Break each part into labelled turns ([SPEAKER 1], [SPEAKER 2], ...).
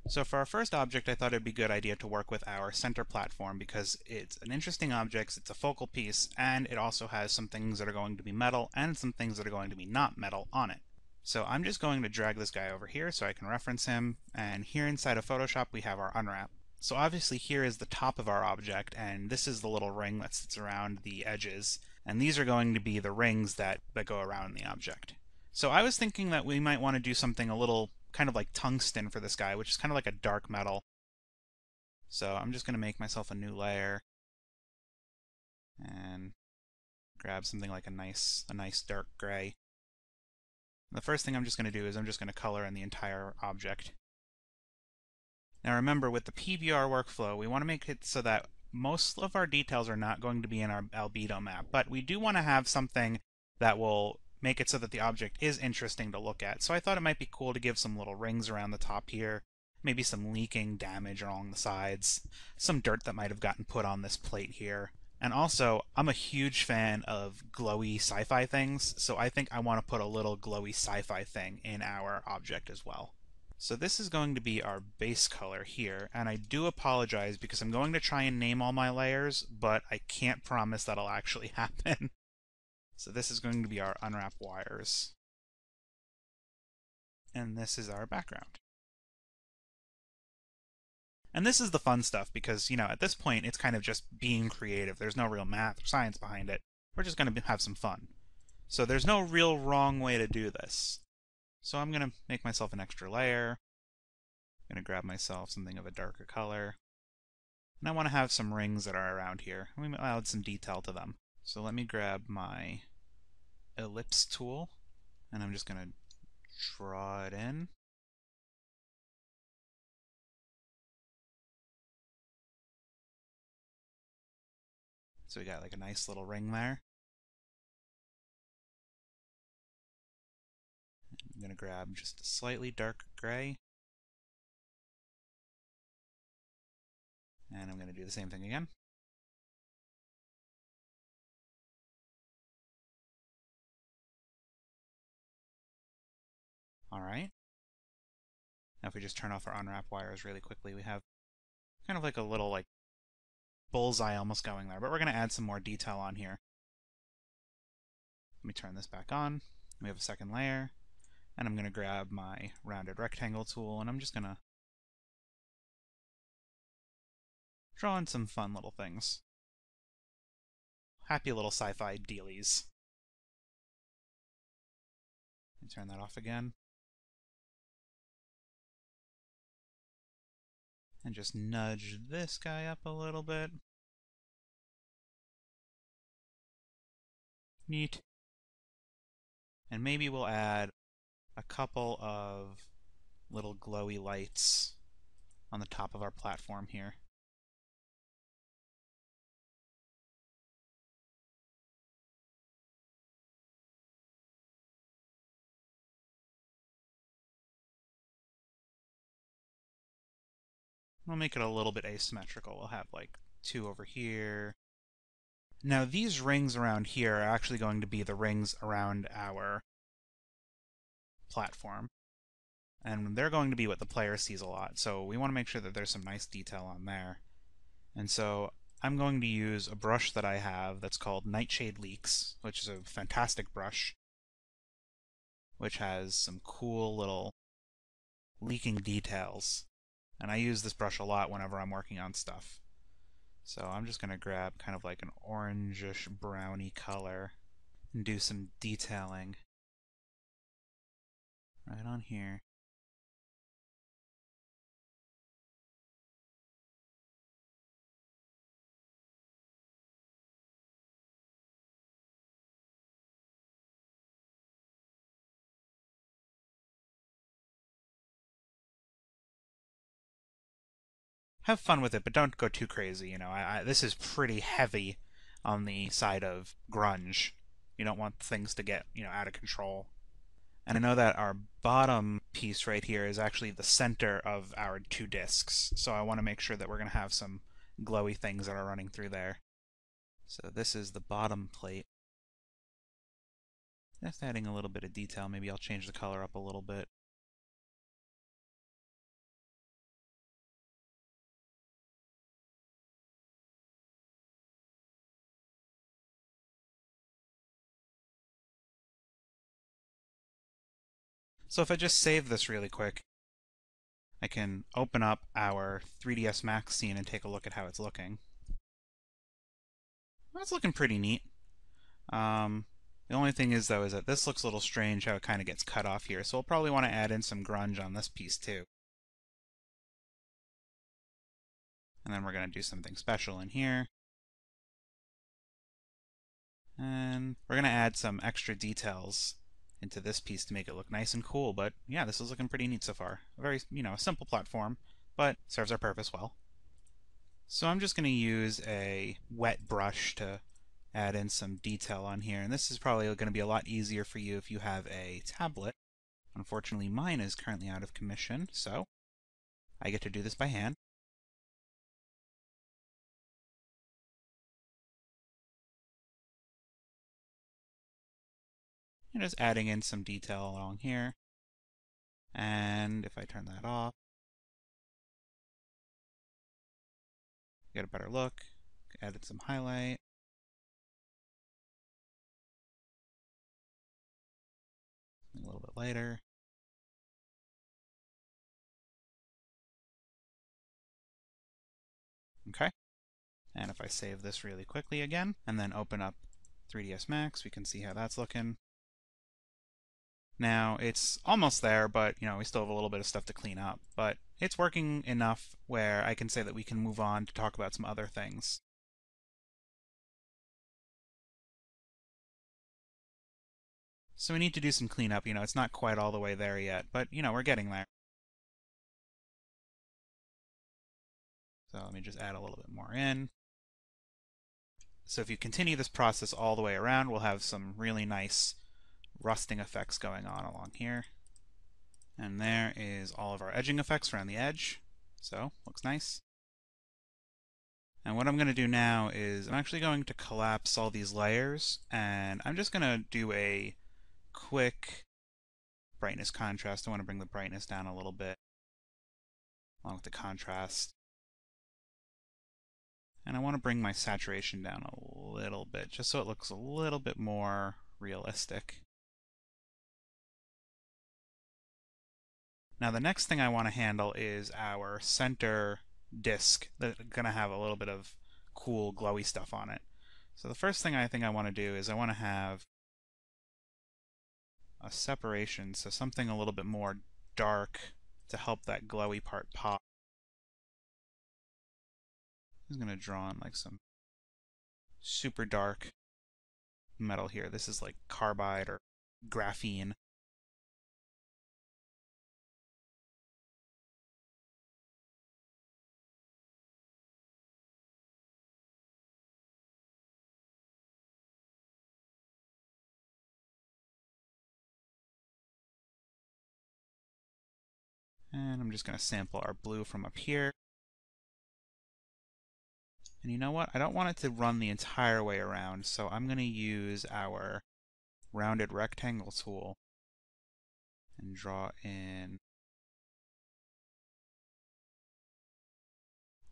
[SPEAKER 1] So for our first object, I thought it'd be a good idea to work with our center platform because it's an interesting object, it's a focal piece, and it also has some things that are going to be metal and some things that are going to be not metal on it. So I'm just going to drag this guy over here so I can reference him, and here inside of Photoshop we have our unwrap. So obviously here is the top of our object, and this is the little ring that sits around the edges, and these are going to be the rings that go around the object. So I was thinking that we might want to do something a little kind of like tungsten for this guy, which is kind of like a dark metal. So I'm just going to make myself a new layer and grab something like a nice dark gray. The first thing I'm just going to do is I'm just going to color in the entire object. Now remember, with the PBR workflow, we want to make it so that most of our details are not going to be in our albedo map, but we do want to have something that will make it so that the object is interesting to look at. So I thought it might be cool to give some little rings around the top here, maybe some leaking damage along the sides, some dirt that might have gotten put on this plate here. And also, I'm a huge fan of glowy sci-fi things, so I think I want to put a little glowy sci-fi thing in our object as well. So this is going to be our base color here, and I do apologize because I'm going to try and name all my layers, but I can't promise that'll actually happen. So this is going to be our unwrap wires. And this is our background. And this is the fun stuff because, at this point it's kind of just being creative. There's no real math or science behind it. We're just going to have some fun. So there's no real wrong way to do this. So I'm going to make myself an extra layer. I'm going to grab myself something of a darker color. And I want to have some rings that are around here. We might add some detail to them. So let me grab my ellipse tool, and I'm just going to draw it in. So we got like a nice little ring there. I'm going to grab just a slightly darker gray. And I'm going to do the same thing again. Alright. Now if we just turn off our unwrap wires really quickly, we have kind of like a little like bullseye almost going there, but we're going to add some more detail on here. Let me turn this back on. We have a second layer, and I'm going to grab my rounded rectangle tool, and I'm just going to draw in some fun little things. Happy little sci-fi dealies. Turn that off again. And just nudge this guy up a little bit. Neat. And maybe we'll add a couple of little glowy lights on the top of our platform here. We'll make it a little bit asymmetrical. We'll have like two over here. Now these rings around here are actually going to be the rings around our platform. And they're going to be what the player sees a lot, so we want to make sure that there's some nice detail on there. And so I'm going to use a brush that I have that's called Nightshade Leaks, which is a fantastic brush, which has some cool little leaking details. And I use this brush a lot whenever I'm working on stuff. So I'm just going to grab kind of like an orangish browny color and do some detailing right on here. Have fun with it, but don't go too crazy. This is pretty heavy on the side of grunge. You don't want things to get, out of control. And I know that our bottom piece right here is actually the center of our two discs, so I want to make sure that we're going to have some glowy things that are running through there. So this is the bottom plate. Just adding a little bit of detail. Maybe I'll change the color up a little bit. So if I just save this really quick, I can open up our 3ds Max scene and take a look at how it's looking. That's looking pretty neat. The only thing is, though, is that this looks a little strange how it kind of gets cut off here, so we'll probably want to add in some grunge on this piece too. And then we're going to do something special in here. And we're going to add some extra details into this piece to make it look nice and cool, but yeah, this is looking pretty neat so far. A very, a simple platform, but serves our purpose well. So I'm just going to use a wet brush to add in some detail on here, and this is probably going to be a lot easier for you if you have a tablet. Unfortunately, mine is currently out of commission, so I get to do this by hand. And just adding in some detail along here. And if I turn that off, get a better look. Added some highlight. A little bit lighter. Okay. And if I save this really quickly again, and then open up 3ds Max, we can see how that's looking. Now, it's almost there, but, we still have a little bit of stuff to clean up. But it's working enough where I can say that we can move on to talk about some other things. So we need to do some cleanup. It's not quite all the way there yet, but, we're getting there. So let me just add a little bit more in. So if you continue this process all the way around, we'll have some really nice rusting effects going on along here. And there is all of our edging effects around the edge. So, looks nice. And what I'm going to do now is I'm actually going to collapse all these layers, and I'm just going to do a quick brightness contrast. I want to bring the brightness down a little bit, along with the contrast. And I want to bring my saturation down a little bit, just so it looks a little bit more realistic. Now the next thing I want to handle is our center disc that's going to have a little bit of cool glowy stuff on it. So the first thing I think I want to do is I want to have a separation, so something a little bit more dark to help that glowy part pop. I'm going to draw in like some super dark metal here. This is like carbide or graphene. And I'm just going to sample our blue from up here. And you know what? I don't want it to run the entire way around, so I'm going to use our rounded rectangle tool and draw in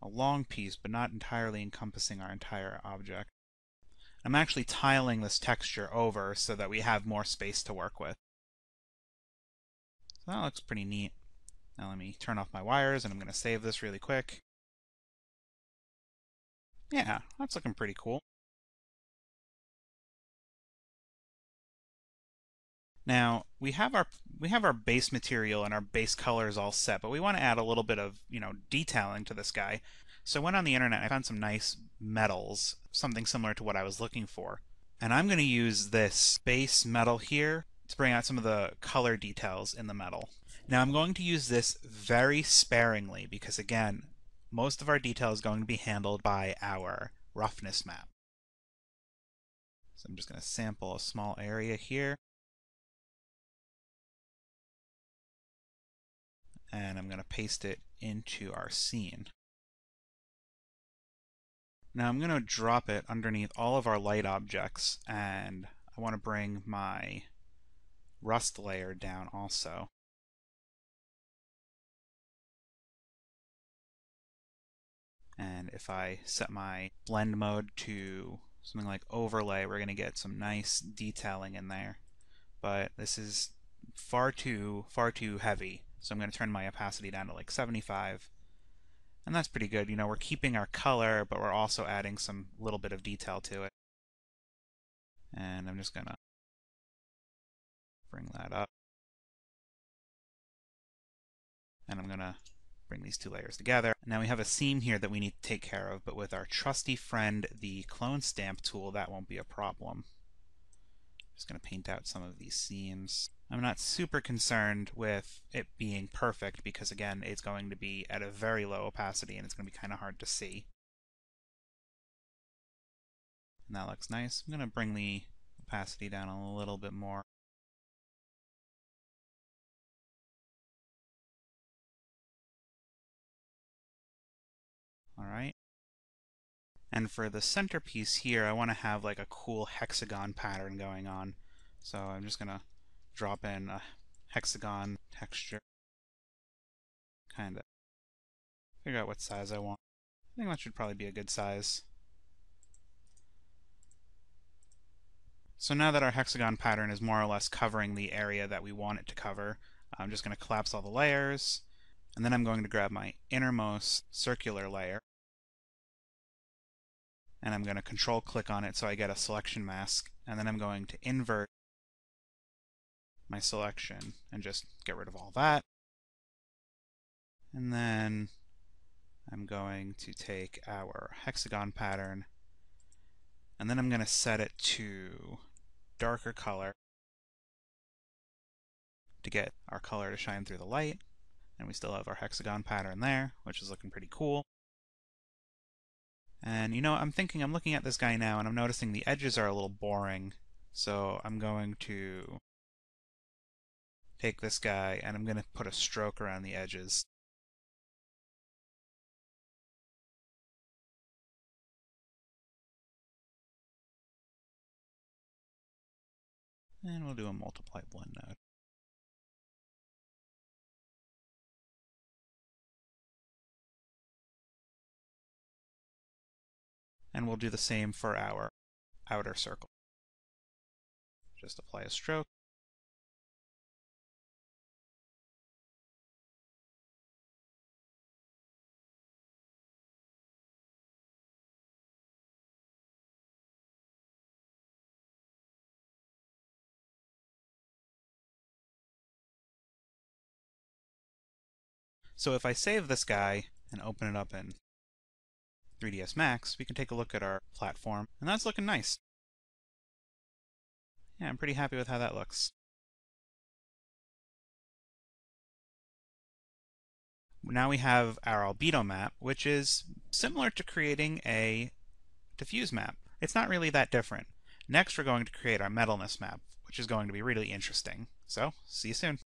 [SPEAKER 1] a long piece, but not entirely encompassing our entire object. I'm actually tiling this texture over so that we have more space to work with. So that looks pretty neat. Now let me turn off my wires, and I'm going to save this really quick. Yeah, that's looking pretty cool. Now, we have our base material and our base colors all set, but we want to add a little bit of, detailing to this guy. So I went on the internet and I found some nice metals, something similar to what I was looking for. And I'm going to use this base metal here to bring out some of the color details in the metal. Now I'm going to use this very sparingly because, again, most of our detail is going to be handled by our roughness map. So I'm just going to sample a small area here. And I'm going to paste it into our scene. Now I'm going to drop it underneath all of our light objects, and I want to bring my rust layer down also. And if I set my blend mode to something like overlay, we're going to get some nice detailing in there. But this is far too heavy. So I'm going to turn my opacity down to like 75. And that's pretty good. You know, we're keeping our color, but we're also adding some little bit of detail to it. And I'm just going to bring that up. And I'm going to bring these two layers together. Now we have a seam here that we need to take care of, but with our trusty friend, the clone stamp tool, that won't be a problem. Just going to paint out some of these seams. I'm not super concerned with it being perfect because, again, it's going to be at a very low opacity and it's going to be kind of hard to see. And that looks nice. I'm going to bring the opacity down a little bit more. Alright. And for the centerpiece here, I want to have like a cool hexagon pattern going on. So I'm just going to drop in a hexagon texture. Kind of figure out what size I want. I think that should probably be a good size. So now that our hexagon pattern is more or less covering the area that we want it to cover, I'm just going to collapse all the layers, and then I'm going to grab my innermost circular layer, and I'm going to control click on it so I get a selection mask, and then I'm going to invert my selection and just get rid of all that. And then I'm going to take our hexagon pattern, and then I'm going to set it to darker color to get our color to shine through the light. And we still have our hexagon pattern there, which is looking pretty cool. And you know, I'm looking at this guy now, and I'm noticing the edges are a little boring. So I'm going to take this guy, and I'm going to put a stroke around the edges. And we'll do a multiply blend node. And we'll do the same for our outer circle. Just apply a stroke. So if I save this guy and open it up in 3ds Max, we can take a look at our platform, and that's looking nice. Yeah, I'm pretty happy with how that looks. Now we have our albedo map, which is similar to creating a diffuse map. It's not really that different. Next, we're going to create our metalness map, which is going to be really interesting. So, see you soon.